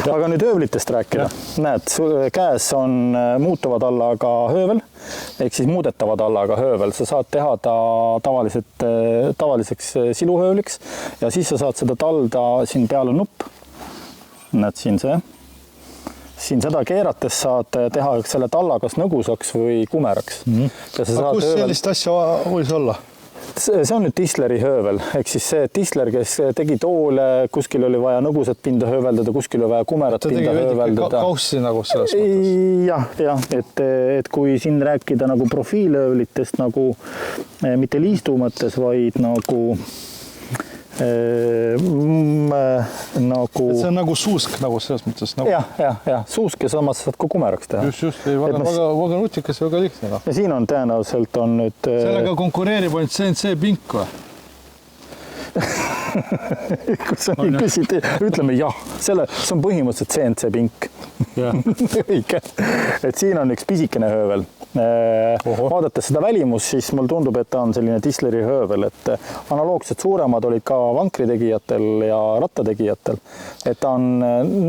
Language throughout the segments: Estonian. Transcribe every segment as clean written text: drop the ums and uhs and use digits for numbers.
Aga nüüd höövlitest rääkida. Näed, käes on muutuva tallaga höövel, ehk siis muudetava tallaga höövel. Sa saad teha ta tavaliseks siluhöövliks ja siis sa saad seda talda, siin peal on nupp. Näed siin see. Siin seda keerates saad teha selle talla kas nõgusaks või kumeraks. Aga kus sellist asja võis olla? See on nüüd Tisleri höövel, ehk siis see Tisler, kes tegi toole, kuskil oli vaja nõgusat pinda hööveldada, kuskil oli vaja kumerat pinda hööveldada. Kaussi nagu selles mõttes? Jah, et kui siin rääkida nagu profiilhöövlitest nagu mitte liistu mõttes, vaid nagu see on nagu suusk nagu selles mõttes nagu... jah, suusk ja samas saad ka kumeraks teha. Just, väga nutikas ja väga lihtne. Ja siin on tõenäoliselt on nüüd sellega konkureerib ainult CNC pink või? Kus sa nii küsid, ütleme jah, see on põhimõtteliselt CNC pink. Õige. Et siin on üks pisikene höövel. Vaadates seda välimus, siis mul tundub, et ta on selline Tisleri höövel, et analoogselt suuremad olid ka vankritegijatel ja rattategijatel, et ta on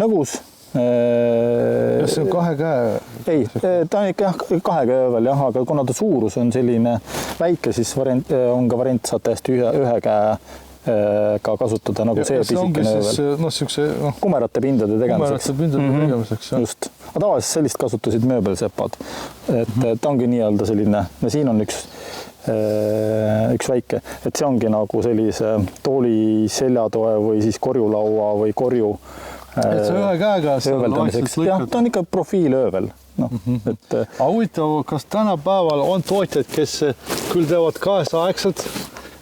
nõgus. Kas see on kahe käe? Ei, ta on ikka kahe käe höövel, jah, aga kuna ta suurus on selline väike, siis on ka variant saad täiesti ühe käe ka kasutada nagu see pisikene höövel. Kumerate pindade tegemiseks. Just. Aga tavaliselt sellist kasutasid mööbelsepad. Et ta ongi nii-öelda selline, siin on üks väike, et see ongi nagu sellise tooli seljatoe või siis korjulaua või korju et see ühe käega jah, ta on ikka profiilhöövel. Aga huvitav, kas tänapäeval on tootjad, kes küll teevad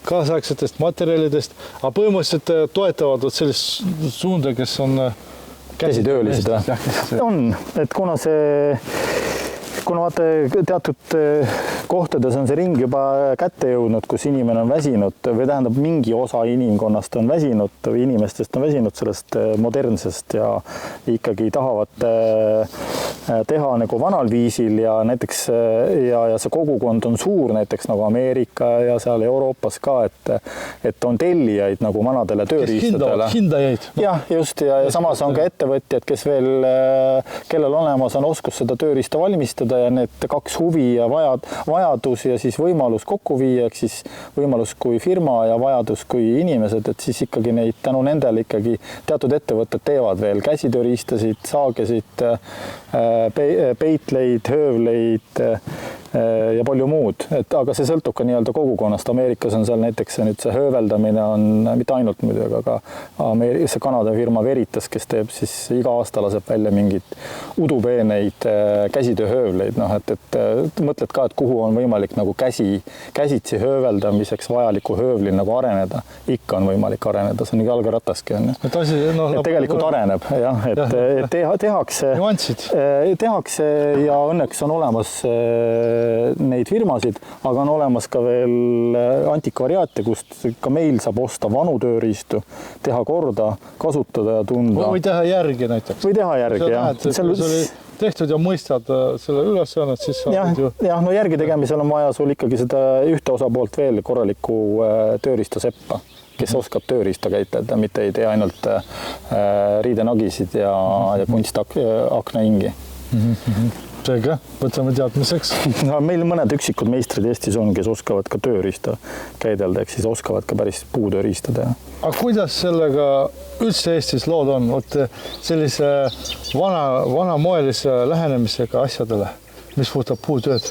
kaasaegsetest materjalidest, aga põhimõtteliselt toetavad sellist suunda, kes on käsitöölised. On, et kuna vaata teatud kohtades on see ring juba kätte jõudnud, kus inimene on väsinud või tähendab mingi osa inimkonnast on väsinud või inimestest on väsinud sellest modernsest ja ikkagi tahavad teha nagu vanal viisil ja näiteks ja see kogukond on suur näiteks nagu Ameerika ja seal Euroopas ka, et on tellijaid nagu vanadele tööriistadele. Hindajaid. Jah, just ja samas on ka ettevõtjad, kes veel, kellel olemas on oskus seda tööriista valmistada ja need kaks huvi ja vajadus ja siis võimalus kokku viia, ehk siis võimalus kui firma ja vajadus kui inimesed, et siis ikkagi neid tänu nendele ikkagi teatud ettevõtted teevad veel käsitööriistasid, saagesid, peitleid, höövleid ja palju muud, aga see sõltub ka nii-öelda kogukonnast. Ameerikas on seal näiteks see hööveldamine on mitte ainult muidugi, aga see Kanada firma Veritas, kes teeb siis iga aasta laseb välja mingid udupeeneid käsitööhöövleid, et mõtled ka, et kuhu on võimalik nagu käsitsi hööveldamiseks vajaliku höövlil nagu areneda. Ikka on võimalik areneda, see on nii jalgarattaski on. Et tegelikult areneb, jah, et tehakse ja õnneks on olemas neid firmasid, aga on olemas ka veel antikvariaate, kust ka meil saab osta vanu tööriistu, teha korda, kasutada ja tunda. Või teha järgi näiteks. Või teha järgi, jah. Tehtud ja mõistad selle ülesannet, siis saab ju... Jah, no järgi tegemisel on vaja sul ikkagi seda ühte osapoolt veel korralikku tööriistaseppa, kes oskab tööriista käitleda, mitte ei tee ainult riidenagisid ja kunstaknaingi. Seega, võtame teadmiseks. Meil mõned üksikud meistrid Eestis on, kes oskavad ka tööriista käidelda, ehk siis oskavad ka päris puutööriista teha. Aga kuidas sellega üldse Eestis lood on? Sellise vanamoelise lähenemisega asjadele, mis puudutab puutööd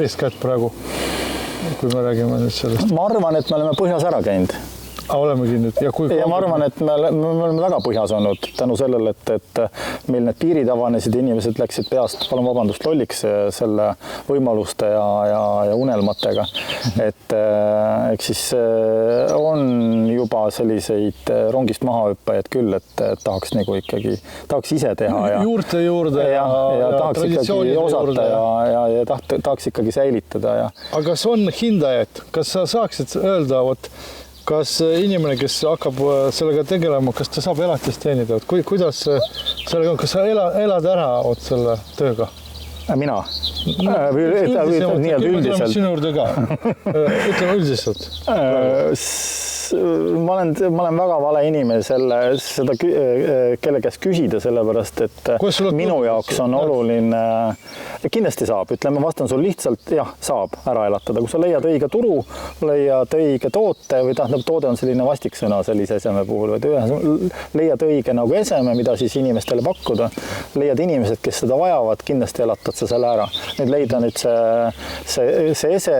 eeskätt praegu, kui me räägime nüüd sellest? Ma arvan, et me oleme põhjas ära käinud. Olemegi nüüd. Ja ma arvan, et me oleme väga põhjas olnud tänu sellele, et meil need piirid avanesid, inimesed läksid peast, palun vabandust, lolliks selle võimaluste ja unelmatega. Et eks siis on juba selliseid rongist mahahüppajaid küll, et tahaks nagu ikkagi, tahaks ise teha. Juurte juurde ja tahaks ikkagi osata ja tahaks ikkagi säilitada. Aga kas on hindajaid? Kas sa saaksid öelda, kas inimene, kes hakkab sellega tegelema, kas ta saab elatist teenida? Kuidas sellega on? Kas sa elad ära selle tööga? Mina? Nii-öelda üldiselt. Sinu juurde ka. Ütleme üldiselt. ma olen väga vale inimene seda kelle käest küsida, sellepärast et minu jaoks on oluline, kindlasti saab, ütleme, vastan sul lihtsalt, jah, saab ära elatada, kui sa leiad õige turu, leiad õige toote või tähendab, toode on selline vastik sõna sellise eseme puhul, leiad õige nagu eseme, mida siis inimestele pakkuda, leiad inimesed, kes seda vajavad, kindlasti elatad sa selle ära. Nüüd leida nüüd see ese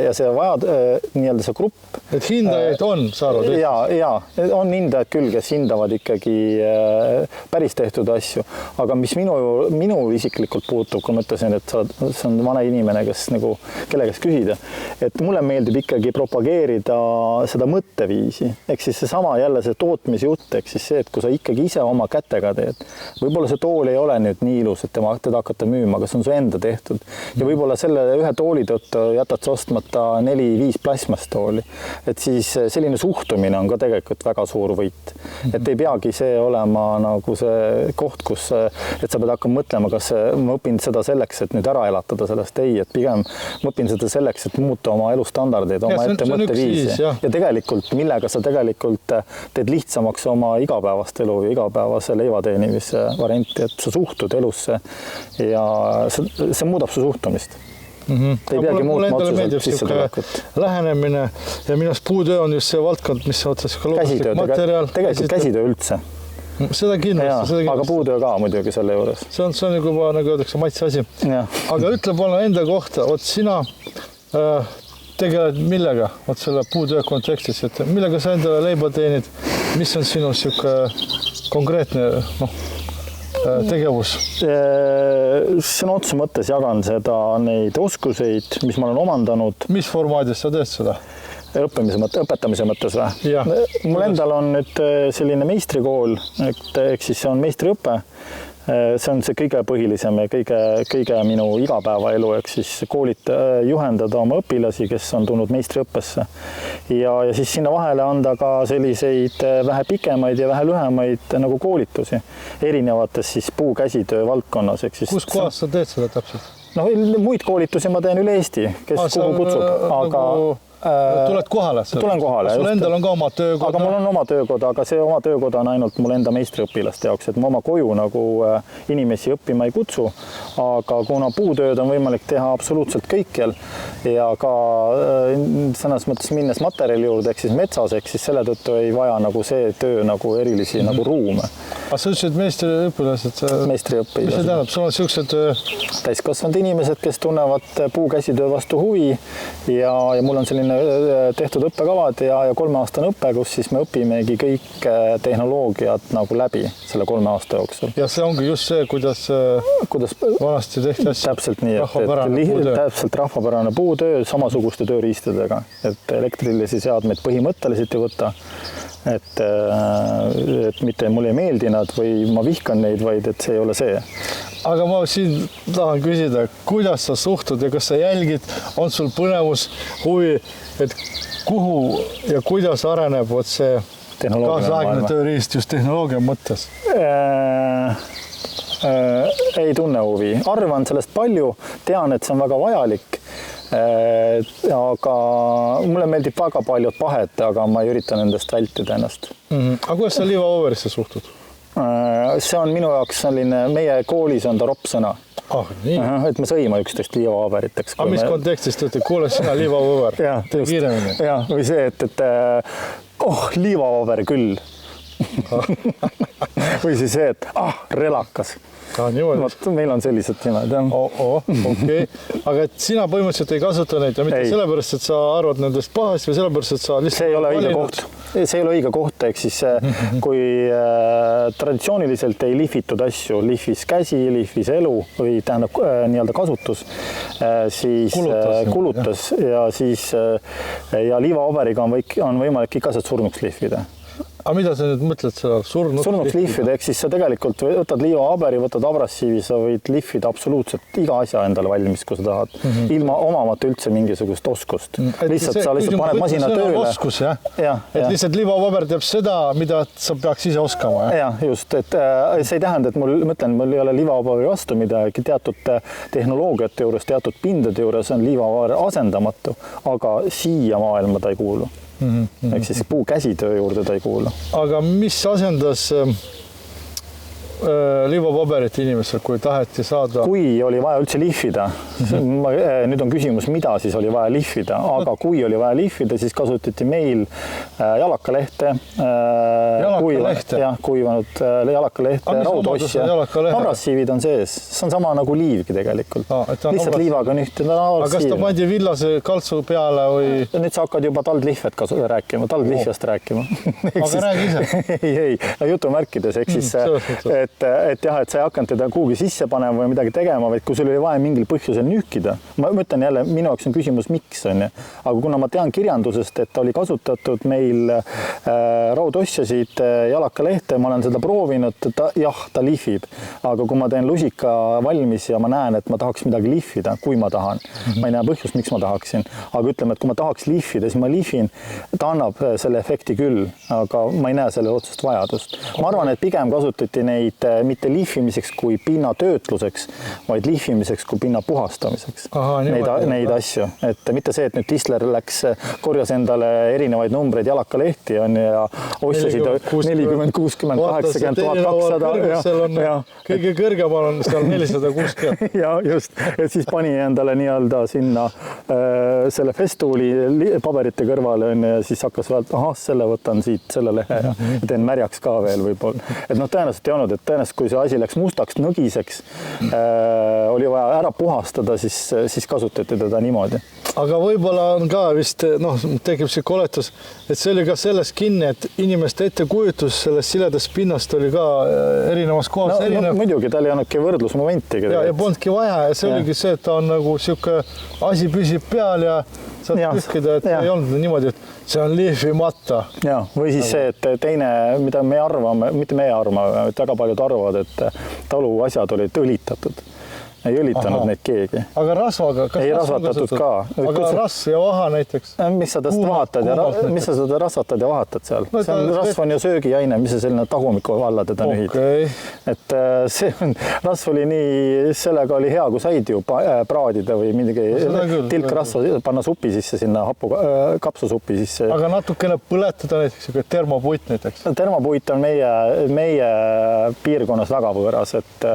ja see vajad, nii-öelda see grupp. Et hindajaid on, sa arvad? Ja, on hindajad küll, kes hindavad ikkagi päris tehtud asju, aga mis minu isiklikult puutub, kui ma ütlesin, et see on vana inimene, kes nagu, kelle käest küsida, et mulle meeldib ikkagi propageerida seda mõtteviisi, ehk siis seesama jälle see tootmisjutt, ehk siis see, et kui sa ikkagi ise oma kätega teed, võib-olla see tool ei ole nüüd nii ilus, et teda hakata müüma, aga see on su enda tehtud ja võib-olla selle ühe tooli tõttu jätad sa ostmata 4-5 plasmastooli, et siis selline suhtumine on ka tegelikult väga suur võit, et ei peagi see olema nagu see koht, kus, et sa pead hakkama mõtlema, kas ma õpin seda selleks, et nüüd ära elatada sellest, ei, et pigem ma õpin seda selleks, et muuta oma elustandardeid, oma ette mõtteviisi ja tegelikult, millega sa tegelikult teed lihtsamaks oma igapäevast elu ja igapäevase leivateenimise varianti, et sa suhtud elusse ja see muudab su suhtumist. Ei peagi muutma otseselt sissetulekut. Lähenemine ja minu arust puutöö on just see valdkond, mis otses materjal. Tegelikult käsitöö üldse. Seda kindlasti. Aga puutöö ka muidugi selle juures. See on juba, nagu öeldakse, maitse asi. Aga ütle palun enda kohta, sina tegeled millega selle puutöö kontekstis, et millega sa endale leiba teenid, mis on sinu konkreetne tegevus? Sõna otsa mõttes jagan neid oskuseid, mis ma olen omandanud. Mis formaadis sa teed seda? Õpetamise mõttes või? Mul endal on nüüd selline meistrikool, ehk siis see on meistriõpe. See on see kõige põhilisem ja kõige minu igapäevaelu, ehk siis juhendada oma õpilasi, kes on tulnud meistriõppesse. Ja siis sinna vahele anda ka selliseid vähe pikemaid ja vähe lühemaid nagu koolitusi erinevates siis puukäsitöö valdkonnas. Kus kohas sa teed seda täpselt? Muid koolitusi ma teen üle Eesti, kes kuhu kutsub, aga tuled kohale? Tulen kohale. Sul endal on ka oma töökoda? Aga mul on oma töökoda, aga see oma töökoda on ainult mul enda meistriõpilaste jaoks, et ma oma koju nagu inimesi õppima ei kutsu, aga kuna puutööd on võimalik teha absoluutselt kõikjal ja ka sõnas mõttes minnes materjali juurde, ehk siis metsas, ehk siis selle tõttu ei vaja nagu see töö nagu erilisi nagu ruume. Aga sa ütlesid meistriõpilased? Meistriõpilased. Mis see tähendab? Sul on sellised täiskasvanud inimesed, kes tunnevad puukäsitöö vastu huvi ja mul on selline tehtud õppekavad ja 3-aastane õpe, kus siis me õpimegi kõik tehnoloogiad nagu läbi selle 3 aasta jooksul. Ja see ongi just see, kuidas vanasti tehti asja? Täpselt nii, täpselt rahvapärane puutöö samasuguste tööriistadega, et elektrilisi seadmeid põhimõtteliselt ei võta, et mitte mulle ei meeldi nad või ma vihkan neid, vaid et see ei ole see. Aga ma siin tahan küsida, kuidas sa suhtud ja kas sa jälgid, on sul põnevus, huvi, et kuhu ja kuidas areneb see kaasaegne tööriist just tehnoloogia mõttes? Ei tunne huvi. Arvan sellest palju, tean, et see on väga vajalik, aga mulle meeldib väga paljud pahed, aga ma ei ürita nendest vältida ennast. Aga kuidas sa liivaoverisse suhtud? See on minu jaoks selline, meie koolis on ta roppsõna. Nii. Et me sõima üksteist liivaoveriteks. Aga mis kontekstis te kuule sina liivaover? Tee kiiremini. Või see, et liivaover küll. Või siis see, et relakas. Meil on sellised nimed. Okei. Aga et sina põhimõtteliselt ei kasuta neid ja mitte sellepärast, et sa arvad nendest pahast või sellepärast, et sa lihtsalt... See ei ole õige koht. See ei ole õige koht, ehk siis kui traditsiooniliselt ei lihvitud asju, lihvis käsi, lihvis elu või tähendab nii-öelda kasutus, siis kulutas ja siis ja liivaoveriga on võimalik ikka surnuks lihvida. Aga mida sa nüüd mõtled seda surnuks lihvida, ehk siis sa tegelikult võtad liivaaberi, võtad abrassiivi, sa võid lihvida absoluutselt iga asja endale valmis, kui sa tahad, ilma omamata üldse mingisugust oskust. Lihtsalt sa paned masina tööle. Oskus, jah? Et lihtsalt liivapaber teeb seda, mida sa peaks ise oskama, jah? Jah, just, et see ei tähenda, et mul ei ole liivapaberi vastu midagi, teatud tehnoloogiate juures, teatud pindade juures on liivapaber asendamatu, aga siia maailma ta ei kuulu. Ehk siis puu käsitöö juurde ta ei kuulu. Aga mis asendas liivapaberit inimesel, kui taheti saada? Kui oli vaja üldse lihvida, nüüd on küsimus, mida siis oli vaja lihvida, aga kui oli vaja lihvida, siis kasutati meil jalakalehte, kuivanud jalakalehte, raudossja, abrassiivid on sees, see on sama nagu liivgi tegelikult. Lihtsalt liivaga on ühte. Aga kas ta pandi villase kaltsu peale või? Nüüd sa hakkad juba taldlihvet rääkima, taldlihvjast rääkima. Aga räägi ise. Ei, jutumärkides, ehk siis et jah, et sa ei hakanud teda kuhugi sisse panema või midagi tegema, vaid kui sul oli vaja mingil põhjusel nühkida. Ma ütlen jälle, minu jaoks on küsimus, miks on. Aga kuna ma tean kirjandusest, et oli kasutatud meil raudossjasid, jalakalehte, ma olen seda proovinud, ta lihvib. Aga kui ma teen lusika valmis ja ma näen, et ma tahaks midagi lihvida, kui ma tahan, ma ei näe põhjust, miks ma tahaksin. Aga ütleme, et kui ma tahaks lihvida, siis ma lihvin, ta annab selle efekti küll, aga ma ei näe selle otsust vajadust. Ma arvan, et pigem kasutati neid mitte lihvimiseks kui pinna töötluseks, vaid lihvimiseks kui pinna puhastamiseks. Neid asju. Et mitte see, et nüüd Tisler korjas endale erinevaid numbreid jalakalehti ja ostjasid 40, 60, 80, 1200. Kõige kõrgemal on seal 460. Ja just, et siis pani endale nii-öelda sinna selle festuuli paberite kõrvale ja siis hakkas vaat, selle võtan siit selle lehe ja teen märjaks ka veel võib-olla. Et tõenäoliselt ei olnud, et tõenäoliselt kui see asi läks mustaks, nõgiseks, oli vaja ära puhastada, siis kasutati teda niimoodi. Aga võib-olla on ka vist, tekib see koletus, et see oli ka selles kinni, et inimeste ettekujutus sellest siledast pinnast oli ka erinevas kohas erinev. Muidugi, tal ei olnudki võrdlusmomentigi. Ja polnudki vaja ja see oligi see, et ta on nagu siuke asi püsib peal ja saad pühkida, et ei olnud niimoodi, et see on lihvimata. Ja, või siis see, et teine, mida me arvame, mitte me arvame, et väga paljud arvavad, et talu asjad olid õlitatud. Ei õlitanud neid keegi. Aga rasvaga? Ei rasvatatud ka. Aga rasv ja vaha näiteks? Mis sa seda rasvatad ja vahatad seal? See on rasv on ju söögiaine, mis see selline tagumiku alla teda nühid. Et see on, rasv oli nii, sellega oli hea, kui said ju praadida või midagi tilkrasva panna supi sisse sinna kapsusupi sisse. Aga natukene põletada näiteks, termopuit näiteks? Termopuit on meie piirkonnas väga võõras, et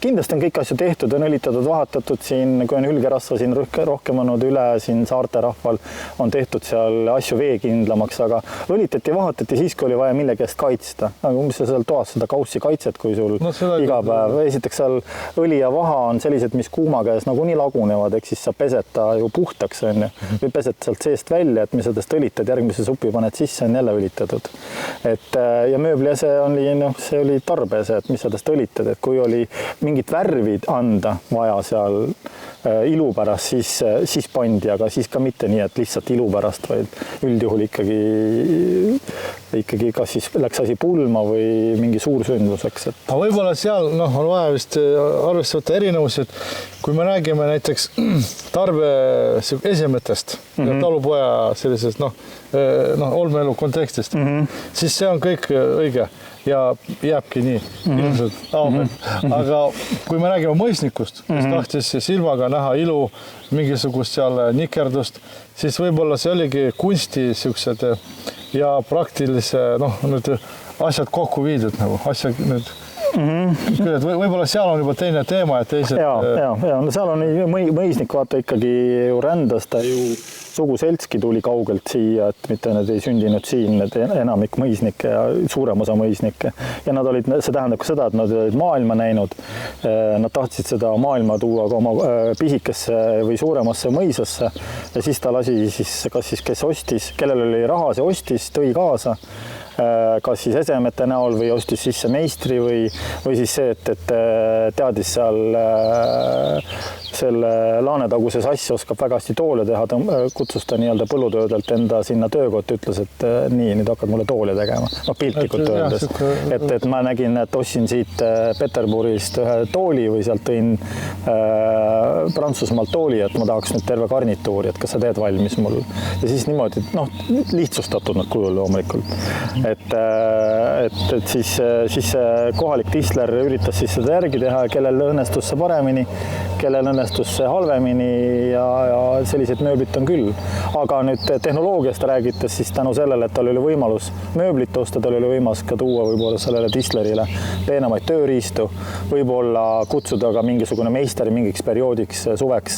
kindlasti on kõik asju tehtud, on õlitatud, vahatatud siin, kui on hülgerasva siin rohkem olnud üle, siin saarte rahval on tehtud seal asju veekindlamaks, aga õlitati, vahatati siis, kui oli vaja millegi eest kaitsta. Aga mis sa seal toas seda kaussi kaitset, kui sul iga päev, esiteks seal õli ja vaha on sellised, mis kuuma käes nagunii lagunevad, ehk siis sa pesed ta ju puhtaks on, või pesed sealt seest välja, et mis sellest õlitad, järgmise supi paned sisse, on jälle õlitatud. Ja mööbliase see oli tarbese, et mis sellest õlitad, et kui oli mingit värvid anda vaja seal ilu pärast, siis pandi, aga siis ka mitte nii, et lihtsalt ilu pärast, vaid üldjuhul ikkagi kas siis läks asi pulma või mingi suur sündluseks. Aga võib-olla seal on vaja vist arvestada erinevus, et kui me räägime näiteks tarbe esemetest ja talupoja sellisest olmeelu kontekstist, siis see on kõik õige ja jääbki nii ilmselt. Aga kui me räägime mõisnikust, kes tahtis silmaga näha ilu, mingisugust seal nikerdust, siis võib-olla see oligi kunsti siuksed ja praktilise nüüd asjad kokku viidud nagu asjad nüüd. Võib-olla seal on juba teine teema ja teised. No seal on mõisnik vaata ikkagi ju rändas, ta ju suguseltski tuli kaugelt siia, et mitte need ei sündinud siin, need enamik mõisnikke ja suurem osa mõisnikke. Ja nad olid, see tähendab ka seda, et nad olid maailma näinud. Nad tahtsid seda maailma tuua ka oma pisikesse või suuremasse mõisasse ja siis ta lasi kas siis kes ostis, kellel oli raha, see ostis, tõi kaasa. Kas siis esemete näol või ostis sisse meistri või siis see, et teadis seal selle laanetaguse sass oskab väga hästi toole teha, ta kutsus ta nii-öelda põllutöödelt enda sinna töökotti, ütles, et nii, nüüd hakkad mulle tooli tegema. Piltlikult öeldes. Et ma nägin, et ostsin siit Peterburist ühe tooli või sealt tõin Prantsusmaalt tooli, et ma tahaks nüüd terve garnituuri, et kas sa teed valmis mul. Ja siis niimoodi, lihtsustatud nad kujul loomulikult. Et siis kohalik Tisler üritas siis seda järgi teha, kellel õnnestus see paremini, kellel õnnestus see halvemini ja sellised mööblit on küll. Aga nüüd tehnoloogiast räägites, siis tänu sellele, et tal oli võimalus mööblit osta, tal oli võimalus ka tuua võib-olla sellele distlerile peenemaid tööriistu, võib-olla kutsuda ka mingisugune meister mingiks perioodiks suveks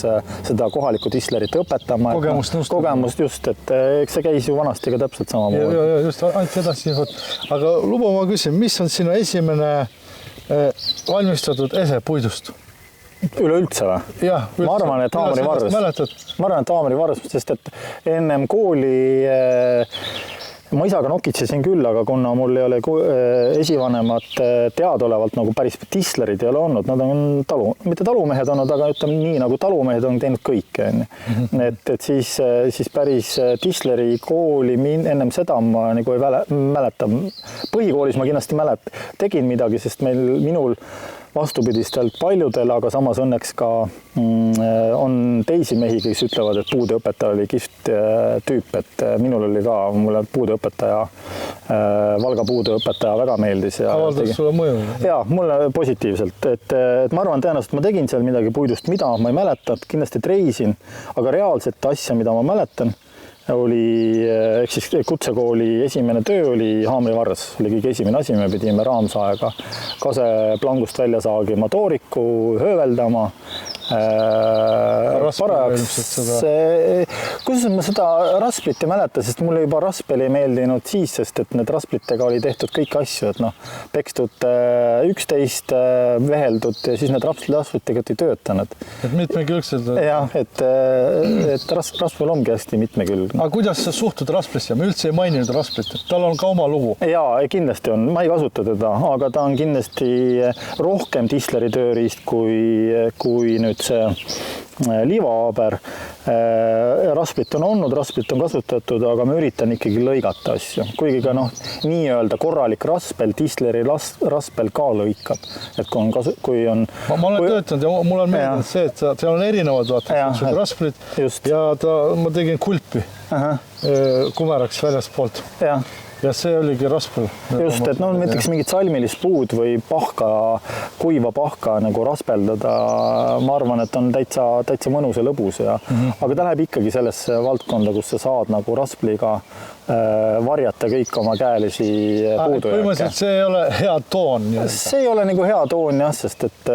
seda kohalikku distlerit õpetama. Kogemust just, et eks see käis ju vanasti ka täpselt samamoodi. Ja just, ainult edasi infot. Aga luba ma küsin, mis on sinu esimene valmistatud ese puidust? Üleüldse või? Jah, ma arvan, et haamrivarvus, sest et ennem kooli ma isaga nokitsesin küll, aga kuna mul ei ole esivanemad teadaolevalt nagu päris distlerid ei ole olnud, nad on mitte talumehed olnud, aga ütleme nii, nagu talumehed on teinud kõike. Et siis päris distleri kooli ennem seda ma nagu ei mäleta. Põhikoolis ma kindlasti tegin midagi, sest minul vastupidistelt paljudel, aga samas õnneks ka on teisi mehi, kes ütlevad, et puudeõpetaja oli kihvt tüüp, et minul oli ka, mulle puudeõpetaja, Valga puudeõpetaja väga meeldis. Avaldas sulle mõju? Jaa, mulle positiivselt, et ma arvan, tõenäoliselt ma tegin seal midagi puidust, mida ma ei mäleta, kindlasti treisin, aga reaalset asja, mida ma mäletan, ehk siis kutsekooli esimene töö oli haamrivarres, oli kõige esimene asi, me pidime raamsaega kaseplangust välja saagima tooriku, hööveldama. Kuidas ma seda rasplit ei mäleta, sest mulle juba raspel ei meeldinud siis, sest et need rasplitega oli tehtud kõik asju, et pekstud 11, veheldud ja siis need rasplid ei töötanud. Et mitmekülgsed? Jah, et raspel ongi hästi mitmekülgne. Aga kuidas sa suhtud rasplisse? Me üldse ei maininud rasplit, tal on ka oma lugu. Jaa, kindlasti on, ma ei kasuta teda, aga ta on kindlasti rohkem distleri tööriist kui nüüd see liivaaber. Rasplit on olnud, rasplit on kasutatud, aga ma üritan ikkagi lõigata asju. Kuigi ka nii-öelda korralik raspel, distleri raspel ka lõikab. Et kui on... Ma olen töötanud ja mul on meeldinud see, et seal on erinevad rasplit ja ma tegin kulpi kumeraks väljaspoolt. Ja see oligi raspel. Just, et näiteks mingit salmilist puud või kuiva pahka nagu raspeldada, ma arvan, et on täitsa mõnus ja lõbus. Aga ta läheb ikkagi sellesse valdkonda, kus sa saad nagu raspliga varjata kõik oma käelisi puudujääke. Põhimõtteliselt see ei ole hea toon. See ei ole nagu hea toon, jah, sest et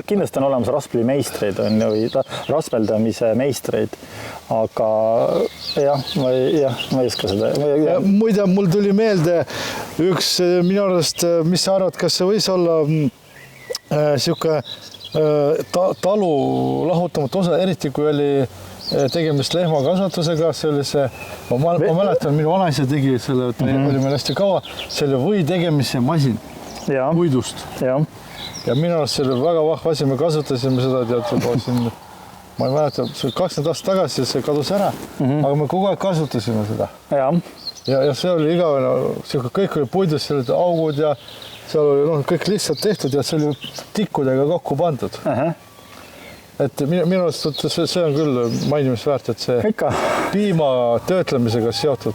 kindlasti on olemas raspli meistreid või raspeldamise meistreid, aga jah, ma ei oska seda. Muide, mul tuli meelde üks minu arvast, mis sa arvad, kas see võis olla siuke talu lahutamatu osa, eriti kui oli tegemist lehmakasvatusega, see oli see, ma mäletan, minu vanaisa tegi selle, et oli meil hästi kaua, see oli või tegemise masin puidust. Ja minu arust see oli väga vahva asi, me kasutasime seda, ma ei mäleta, 20 aastat tagasi see kadus ära, aga me kogu aeg kasutasime seda. Ja see oli igavene, kõik oli puidust, seal olid augud ja seal oli kõik lihtsalt tehtud ja see oli tikkudega kokku pandud. Et minu arust see on küll mainimisväärt, et see piima töötlemisega seotud.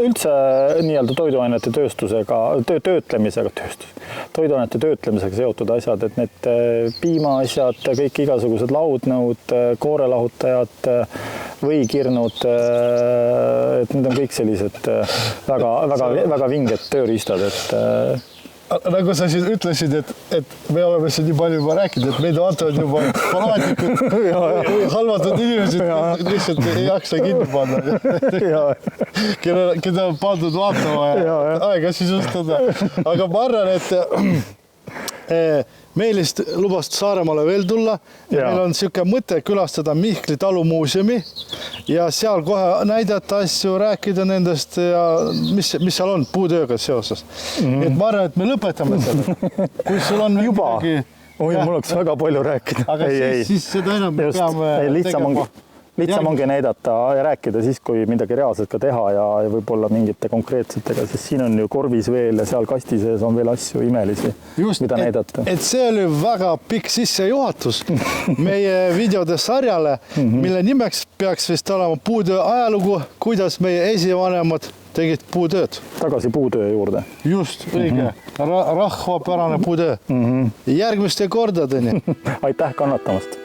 Üldse nii-öelda toiduainete toiduainete töötlemisega seotud asjad, et need piimaasjad, kõik igasugused laudnõud, koorelahutajad, võikirnud, et need on kõik sellised väga vinged tööriistad, et nagu sa siis ütlesid, et me oleme siin nii palju juba rääkinud, et meid vaatavad juba fanaatikud või halvatud inimesed, lihtsalt ei jaksa kinni panna. Keda on pandud vaatama ja aega sisustada. Aga ma arvan, et Meelist lubast Saaremaale veel tulla ja meil on siuke mõte külastada Mihkli talumuuseumi ja seal kohe näidata asju, rääkida nendest ja mis seal on puutööga seoses. Et ma arvan, et me lõpetame selle. Kui sul on juba, mul oleks väga palju rääkida. Aga siis seda enam peame tegema. Lihtsam ongi näidata ja rääkida siis, kui midagi reaalselt ka teha ja võib-olla mingite konkreetsetega, sest siin on ju korvis veel ja seal kasti sees on veel asju imelisi, mida näidata. Et see oli väga pikk sissejuhatus meie videode sarjale, mille nimeks peaks vist olema puutöö ajalugu, kuidas meie esivanemad tegid puutööd. Tagasi puutöö juurde. Just, õige. Rahvapärane puutöö. Järgmiste kordadeni. Aitäh kannatamast.